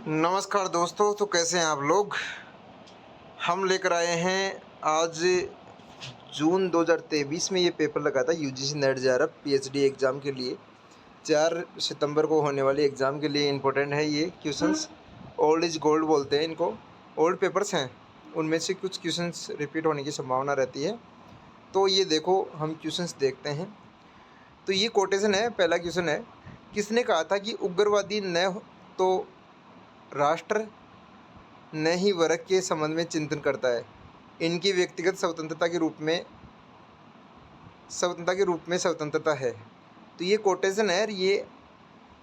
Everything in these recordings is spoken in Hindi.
नमस्कार दोस्तों। तो कैसे हैं आप लोग। हम लेकर आए हैं आज जून 2023 में ये पेपर लगा था UGC net JRF PhD exam के लिए। 4 सितंबर को होने वाले एग्ज़ाम के लिए इम्पोर्टेंट है ये क्वेश्चंस। ओल्ड इज गोल्ड बोलते हैं इनको। ओल्ड पेपर्स हैं, उनमें से कुछ क्वेश्चंस रिपीट होने की संभावना रहती है। तो ये देखो, हम क्वेश्चंस देखते हैं। तो ये कोटेशन है। पहला क्वेश्चन है, किसने कहा था कि उग्रवादी न तो राष्ट्र न ही वर्ग के संबंध में चिंतन करता है, इनकी व्यक्तिगत स्वतंत्रता है। तो ये कोटेशन है, ये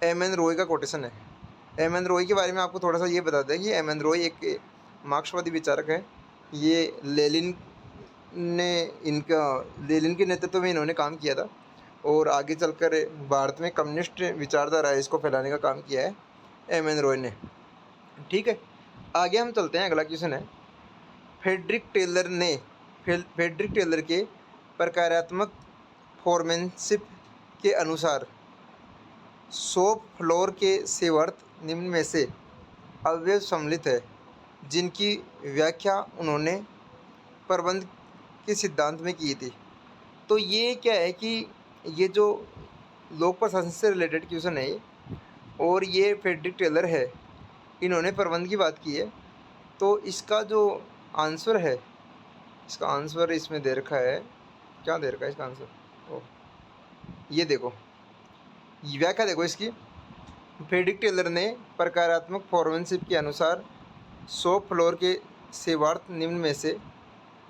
एम एन रॉय का कोटेशन है। एम एन रॉय के बारे में आपको थोड़ा सा ये बता दें कि एम एन रॉय एक मार्क्सवादी विचारक है। ये लेनिन के नेतृत्व में इन्होंने काम किया था और आगे चलकर भारत में कम्युनिस्ट विचारधारा है इसको फैलाने का काम किया है एम एन रॉय ने। ठीक है, आगे हम चलते हैं। अगला क्वेश्चन है, फ्रेडरिक टेलर के प्रकारात्मक फॉर्मेनशिप के अनुसार शॉप फ्लोर के सेवर्थ निम्न में से अवयव सम्मिलित है, जिनकी व्याख्या उन्होंने प्रबंध के सिद्धांत में की थी। तो ये क्या है कि ये जो लोक प्रशासन से रिलेटेड क्वेश्चन है और ये फ्रेडरिक टेलर है, इन्होंने प्रबंध की बात की है। तो इसका जो आंसर है, इसका आंसर इसमें दे रखा है। क्या दे रखा है इसका आंसर? ओह, ये देखो, ये व्याख्या देखो इसकी। फ्रेडरिक टेलर ने प्रकारात्मक फॉर्मेनशिप के अनुसार शॉप फ्लोर के सेवार्थ निम्न में से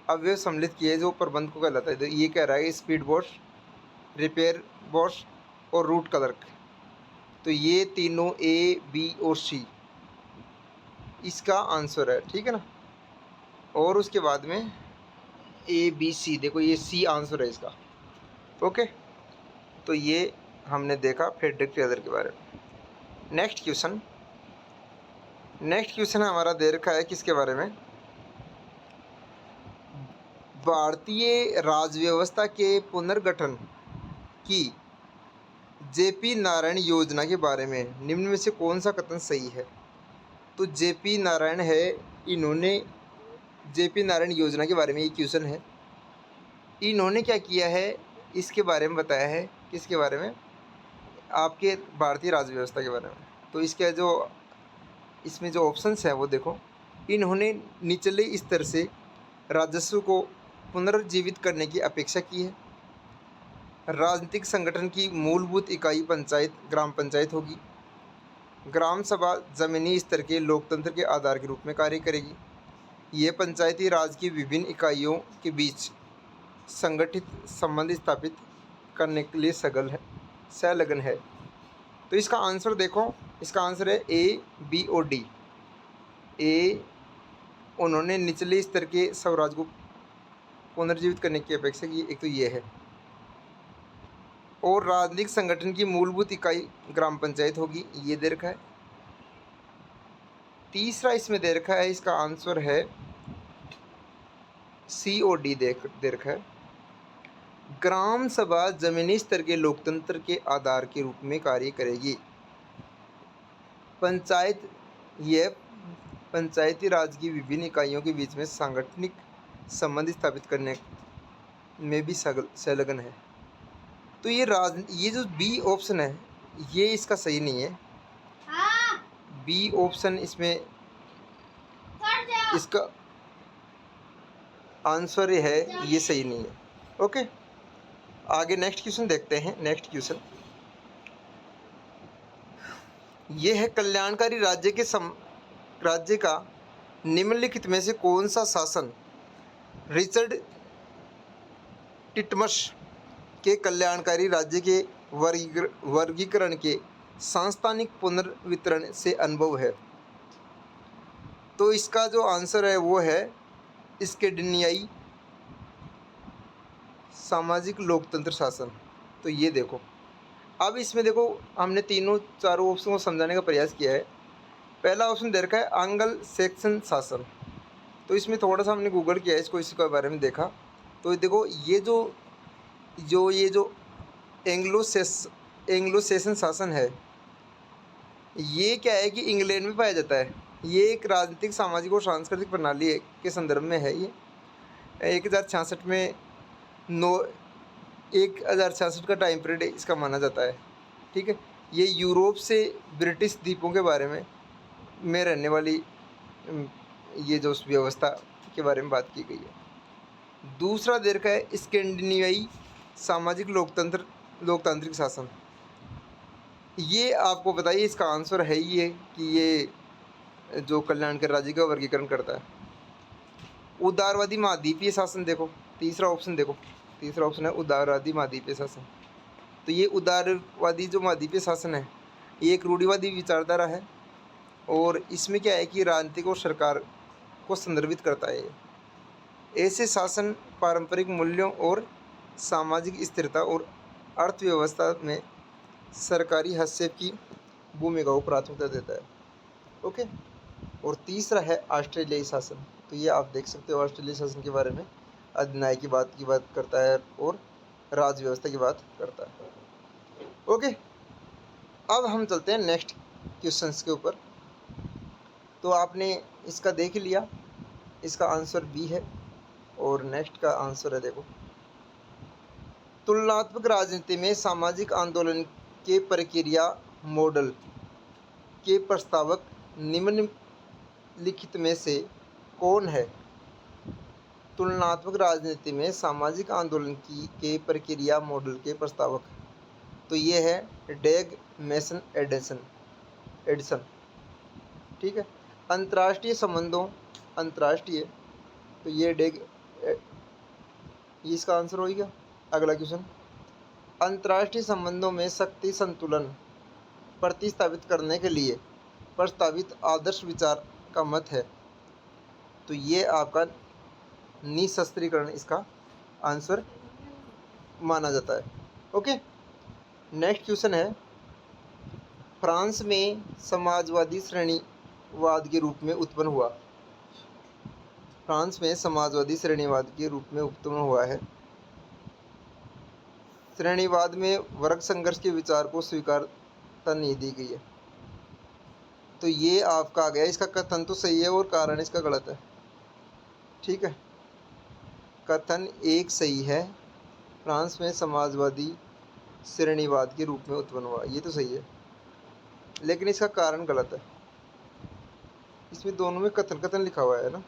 अवयव सम्मिलित किए जो प्रबंध को कहलाता है। तो ये कह रहा है स्पीड बोट्स, रिपेयर बोट्स और रूट क्लर्क। तो ये तीनों ए, बी और सी इसका आंसर है। ठीक है ना। और उसके बाद में ए, बी, सी, देखो ये सी आंसर है इसका। ओके, तो ये हमने देखा फ्रेडरिक टेलर के बारे में। नेक्स्ट क्वेश्चन हमारा दे रखा है किसके बारे में? भारतीय राजव्यवस्था के पुनर्गठन की जेपी नारायण योजना के बारे में निम्न में से कौन सा कथन सही है? तो जेपी नारायण है, इन्होंने जेपी नारायण योजना के बारे में ये क्वेश्चन है। इन्होंने क्या किया है इसके बारे में बताया है। किसके बारे में? आपके भारतीय राजव्यवस्था के बारे में। तो इसके जो इसमें जो ऑप्शंस हैं वो देखो। इन्होंने निचले स्तर से राजस्व को पुनर्जीवित करने की अपेक्षा की है। राजनीतिक संगठन की मूलभूत इकाई ग्राम पंचायत होगी। ग्राम सभा जमीनी स्तर के लोकतंत्र के आधार के रूप में कार्य करेगी। ये पंचायती राज की विभिन्न इकाइयों के बीच संगठित संबंध स्थापित करने के लिए संलग्न है। तो इसका आंसर देखो, इसका आंसर है ए, बी और डी। ए, उन्होंने निचले स्तर के स्वराज को पुनर्जीवित करने की अपेक्षा की, एक तो ये है। और राजनीतिक संगठन की मूलभूत इकाई ग्राम पंचायत होगी, ये दे रखा है। तीसरा इसमें दे रखा है, इसका आंसर है सी और डी दे रखा है। ग्राम सभा जमीनी स्तर के लोकतंत्र के आधार के रूप में कार्य करेगी। यह पंचायती राज की विभिन्न इकाइयों के बीच में सांगठनिक संबंध स्थापित करने में भी संलग्न है। तो ये जो बी ऑप्शन है ये इसका सही नहीं है। बी ऑप्शन इसमें इसका आंसर है, ये सही नहीं है। ओके, आगे नेक्स्ट क्वेश्चन देखते हैं। नेक्स्ट क्वेश्चन ये है, कल्याणकारी राज्य का निम्नलिखित में से कौन सा शासन रिचर्ड टिटमस के कल्याणकारी राज्य के वर्गीकरण के सांस्थानिक पुनर्वितरण से अनुभव है? तो इसका जो आंसर है वो है स्कैंडिनेवियाई सामाजिक लोकतंत्र शासन। तो ये देखो, अब इसमें देखो हमने चारों ऑप्शन को समझाने का प्रयास किया है। पहला ऑप्शन दे रखा है एंग्लो सैक्सन शासन। तो इसमें थोड़ा सा हमने गूगल किया है इसके बारे में देखा। तो देखो ये जो एंग्लो सैक्सन शासन है, ये क्या है कि इंग्लैंड में पाया जाता है। ये एक राजनीतिक, सामाजिक और सांस्कृतिक प्रणाली के संदर्भ में है। ये 1066 में 1066 का टाइम पीरियड इसका माना जाता है। ठीक है, ये यूरोप से ब्रिटिश द्वीपों के बारे में रहने वाली ये जो उस व्यवस्था के बारे में बात की गई है। दूसरा दे रखा है स्कैंडिनेवियाई सामाजिक लोकतांत्रिक शासन। ये आपको बताइए, इसका आंसर है ये कि ये जो कल्याणकारी राज्य का वर्गीकरण करता है। उदारवादी महाद्वीपीय शासन देखो, तीसरा ऑप्शन है उदारवादी महाद्वीपीय शासन। तो ये उदारवादी जो महाद्वीपीय शासन है, ये एक रूढ़िवादी विचारधारा है और इसमें क्या है कि राजनीतिक और सरकार को संदर्भित करता है। ऐसे शासन पारंपरिक मूल्यों और सामाजिक स्थिरता और अर्थव्यवस्था में सरकारी हस्तक्षेप की भूमिका को प्राथमिकता देता है। ओके, और तीसरा है ऑस्ट्रेलियाई शासन। तो ये आप देख सकते हो, ऑस्ट्रेलियाई शासन के बारे में अधिन्याय की बात करता है और राज्य व्यवस्था की बात करता है। ओके, अब हम चलते हैं नेक्स्ट क्वेश्चंस के ऊपर। तो आपने इसका देख लिया, इसका आंसर बी है और नेक्स्ट का आंसर है देखो, तुलनात्मक राजनीति में सामाजिक आंदोलन के प्रक्रिया मॉडल के प्रस्तावक निम्नलिखित में से कौन है? तुलनात्मक राजनीति में सामाजिक आंदोलन के प्रक्रिया मॉडल के प्रस्तावक, तो ये है डेग मेसन एडिसन। ठीक है, अंतर्राष्ट्रीय संबंधों, तो ये इसका आंसर हो गया। अगला क्वेश्चन, अंतर्राष्ट्रीय संबंधों में शक्ति संतुलन प्रतिस्थापित करने के लिए प्रस्तावित आदर्श विचार का मत है। तो ये आपका निशस्त्रीकरण इसका आंसर माना जाता है। ओके, नेक्स्ट क्वेश्चन है, फ्रांस में समाजवादी श्रेणीवाद के रूप में उत्पन्न हुआ। फ्रांस में समाजवादी श्रेणीवाद के रूप में उत्पन्न हुआ है। श्रेणीवाद में वर्ग संघर्ष के विचार को स्वीकारता नहीं दी गई है। तो ये आपका आ गया, इसका कथन तो सही है और कारण इसका गलत है। ठीक है, कथन एक सही है, फ्रांस में समाजवादी श्रेणीवाद के रूप में उत्पन्न हुआ, ये तो सही है, लेकिन इसका कारण गलत है। इसमें दोनों में कथन लिखा हुआ है ना।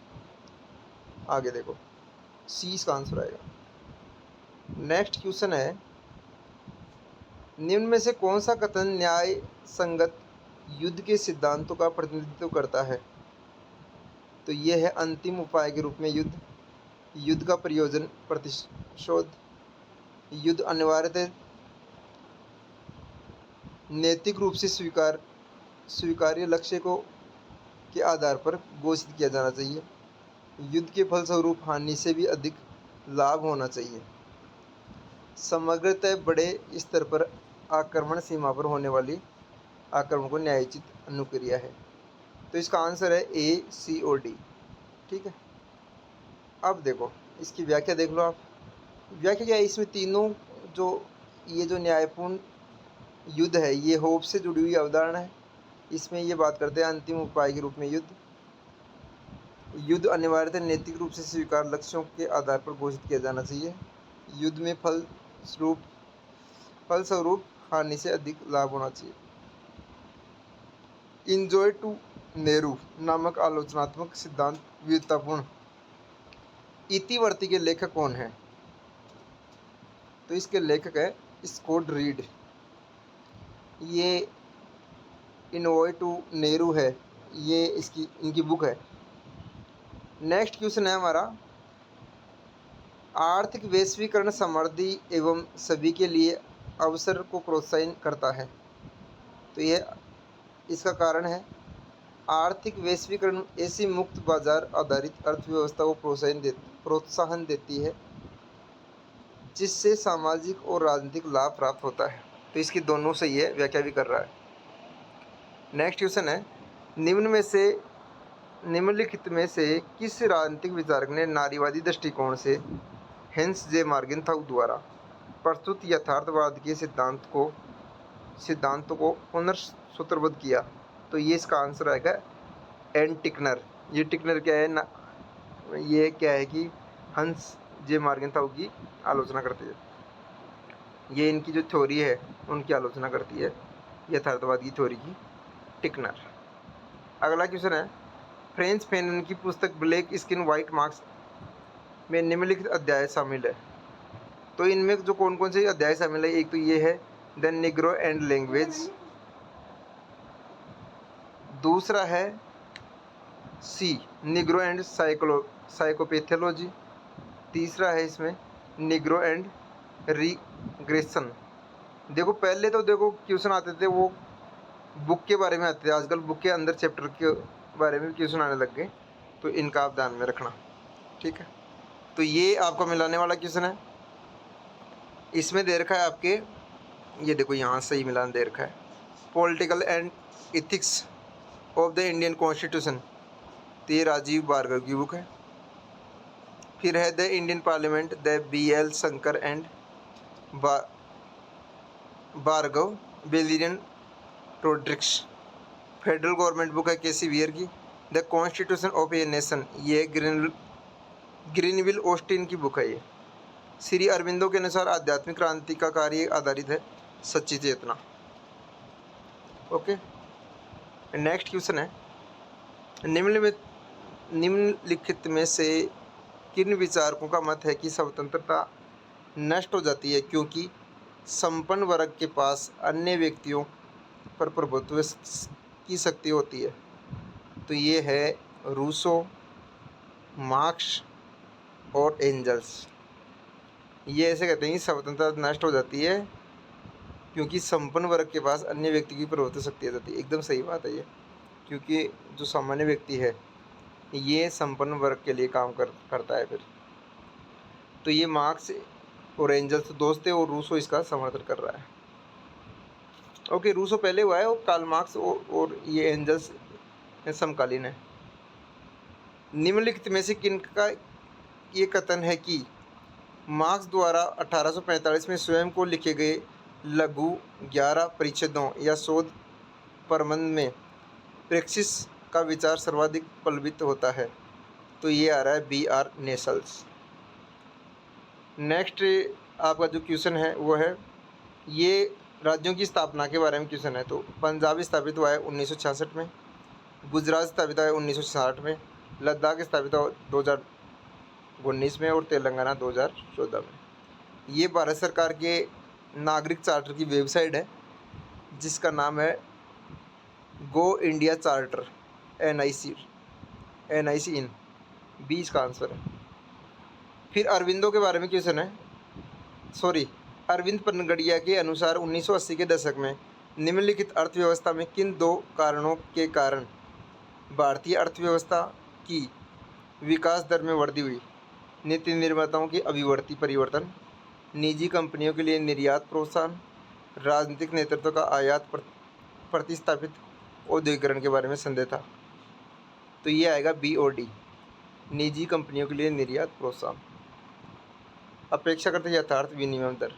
आगे देखो, सी इसका आंसर आएगा। नेक्स्ट क्वेश्चन है, निम्न में से कौन सा कथन न्याय संगत युद्ध के सिद्धांतों का प्रतिनिधित्व करता है? तो यह है अंतिम उपाय के रूप में युद्ध का प्रयोजन प्रतिशोध, युद्ध अनिवार्यतः नैतिक रूप से स्वीकार्य लक्ष्य को के आधार पर घोषित किया जाना चाहिए, युद्ध के फलस्वरूप हानि से भी अधिक लाभ होना चाहिए, समग्रतः बड़े स्तर पर आक्रमण सीमा पर होने वाली आक्रमण को न्यायोचित अनुक्रिया है। तो इसका आंसर है ए, सी और डी। ठीक है, अब देखो इसकी व्याख्या देख लो आप। व्याख्या क्या है, इसमें तीनों ये जो न्यायपूर्ण युद्ध है, ये होप से जुड़ी हुई अवधारणा है। इसमें ये बात करते हैं अंतिम उपाय के रूप में युद्ध अनिवार्यतः नैतिक रूप से स्वीकार लक्ष्यों के आधार पर घोषित किया जाना चाहिए, युद्ध में फलस्वरूप हानि से अधिक लाभ होना चाहिए। इंजॉय टू नेहरू नामक आलोचनात्मक सिद्धांत विविधतापूर्ण इतिवर्ती के लेखक कौन है? तो इसके लेखक है स्कॉट रीड। ये इनवॉय टू नेहरू है, ये इनकी बुक है। नेक्स्ट क्वेश्चन है हमारा, आर्थिक वैश्वीकरण समृद्धि एवं सभी के लिए अवसर को प्रोत्साहित करता है। तो ये इसका कारण है, आर्थिक वैश्वीकरण ऐसी मुक्त बाजार आधारित अर्थव्यवस्था को प्रोत्साहन देती है जिससे सामाजिक और राजनीतिक लाभ प्राप्त होता है। तो इसकी दोनों से ये व्याख्या भी कर रहा है। नेक्स्ट क्वेश्चन है, निम्नलिखित में से किस राजनीतिक विचारक ने नारीवादी दृष्टिकोण से हेंस जे मार्गेनथाउ द्वारा प्रस्तुत यथार्थवाद के सिद्धांतों को पुनर्सूत्रबद्ध किया? तो ये इसका आंसर आएगा एन टिकनर। ये टिकनर क्या है ना, ये क्या है कि हंस जे मार्गेंथाउ की आलोचना करती है। ये इनकी जो थ्योरी है उनकी आलोचना करती है, यथार्थवाद की थ्योरी की, टिकनर। अगला क्वेश्चन है, फ्रेंच फैनन की पुस्तक ब्लैक स्किन व्हाइट मार्क्स में निम्नलिखित अध्याय शामिल है। तो इनमें जो कौन कौन से अध्याय शामिल है, एक तो ये है द निग्रो एंड लैंग्वेज, दूसरा है सी निग्रो एंड साइकोपैथोलॉजी, तीसरा है इसमें निग्रो एंड रिग्रेशन। देखो पहले तो देखो क्वेश्चन आते थे वो बुक के बारे में आते थे, आजकल बुक के अंदर चैप्टर के बारे में क्वेश्चन आने लग गए, तो इनका आप ध्यान में रखना, ठीक है। तो ये आपको मिलाने वाला क्वेश्चन है, इसमें दे रखा है आपके, ये देखो यहाँ सही मिलान दे रखा है, political and ethics of the Indian constitution, तो ये राजीव भार्गव की बुक है। फिर है the Indian parliament, the BL Shankar and Bhargava Valerian Rodrigues. Federal government book है KC वियर की, the constitution of a nation, ये ग्रीनविल ऑस्टिन की बुक है। ये श्री अरविंदो के अनुसार आध्यात्मिक क्रांति का कार्य आधारित है सच्ची चेतना। ओके, नेक्स्ट क्वेश्चन है, निम्नलिखित में से किन विचारकों का मत है कि स्वतंत्रता नष्ट हो जाती है क्योंकि संपन्न वर्ग के पास अन्य व्यक्तियों पर प्रभुत्व की शक्ति होती है। तो ये है रूसो, मार्क्स और एंजल्स। ये ऐसे कहते हैं कि स्वतंत्रता नष्ट हो जाती है क्योंकि संपन्न वर्ग के पास अन्य व्यक्ति की प्रभुत्व शक्ति आ जाती है। एकदम सही बात है ये, क्योंकि जो सामान्य व्यक्ति है ये संपन्न वर्ग के लिए काम करता है फिर। तो ये मार्क्स और एंजल्स दोस्त है और रूसो इसका समर्थन कर रहा है। ओके, रूसो पहले हुआ है और कार्ल मार्क्स और ये एंजल्स समकालीन है। निम्नलिखित में से किनका ये कथन है कि मार्क्स द्वारा 1845 में स्वयं को लिखे गए लघु 11 परिच्छेदों या शोध प्रबंध में प्रेक्सिस का विचार सर्वाधिक प्रबलित होता है। तो ये आ रहा है BR नेसल्स। नेक्स्ट आपका जो क्वेश्चन है वो है, ये राज्यों की स्थापना के बारे में क्वेश्चन है। तो पंजाब स्थापित हुआ है 1966 में, गुजरात स्थापित हुआ है 1960 में, लद्दाख स्थापित हुआ 2019 में और तेलंगाना 2014 में। ये भारत सरकार के नागरिक चार्टर की वेबसाइट है जिसका नाम है गो इंडिया चार्टर, NIC इन, 20 का आंसर है। फिर अरविंदो के बारे में क्वेश्चन है, अरविंद पनगड़िया के अनुसार 1980 के दशक में निम्नलिखित अर्थव्यवस्था में किन दो कारणों के कारण भारतीय अर्थव्यवस्था की विकास दर में वृद्धि हुई? नीति निर्माताओं की अभिवर्ती परिवर्तन, निजी कंपनियों के लिए निर्यात प्रोत्साहन, राजनीतिक नेतृत्व का आयात प्रतिस्थापित औद्योगिकरण के बारे में संदेह था। तो ये आएगा B और D, निजी कंपनियों के लिए निर्यात प्रोत्साहन। अपेक्षाकृत यथार्थ विनिमय दर,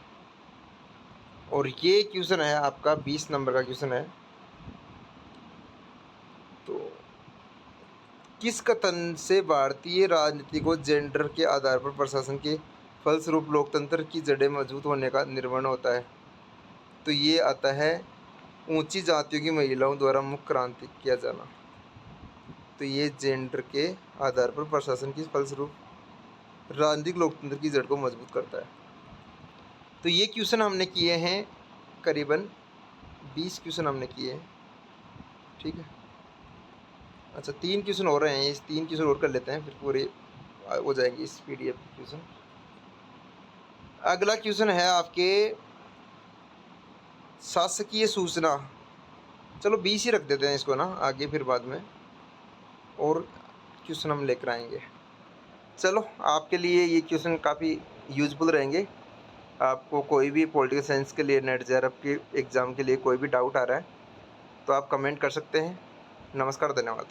और ये क्वेश्चन है आपका 20 नंबर का क्वेश्चन है। तो किस कथन से भारतीय राजनीति को जेंडर के आधार पर प्रशासन के फलस्वरूप लोकतंत्र की जड़ें मजबूत होने का निर्माण होता है? तो ये आता है ऊंची जातियों की महिलाओं द्वारा मुख्य क्रांति किया जाना। तो ये जेंडर के आधार पर प्रशासन की फलस्वरूप राजनीतिक लोकतंत्र की जड़ को मजबूत करता है। तो ये क्वेश्चन हमने किए हैं, करीबन 20 क्वेश्चन हमने किए हैं, ठीक है। अच्छा, 3 क्वेश्चन हो रहे हैं, इस 3 क्वेश्चन और कर लेते हैं फिर पूरे हो जाएंगे इस PDF क्वेश्चन। अगला क्वेश्चन है आपके शासकीय सूचना, चलो 20 ही रख देते हैं इसको ना, आगे फिर बाद में और क्वेश्चन हम लेकर आएंगे। चलो, आपके लिए ये क्वेश्चन काफ़ी यूजफुल रहेंगे। आपको कोई भी पॉलिटिकल साइंस के लिए नेट JRF के एग्ज़ाम के लिए कोई भी डाउट आ रहा है तो आप कमेंट कर सकते हैं। नमस्कार, धन्यवाद।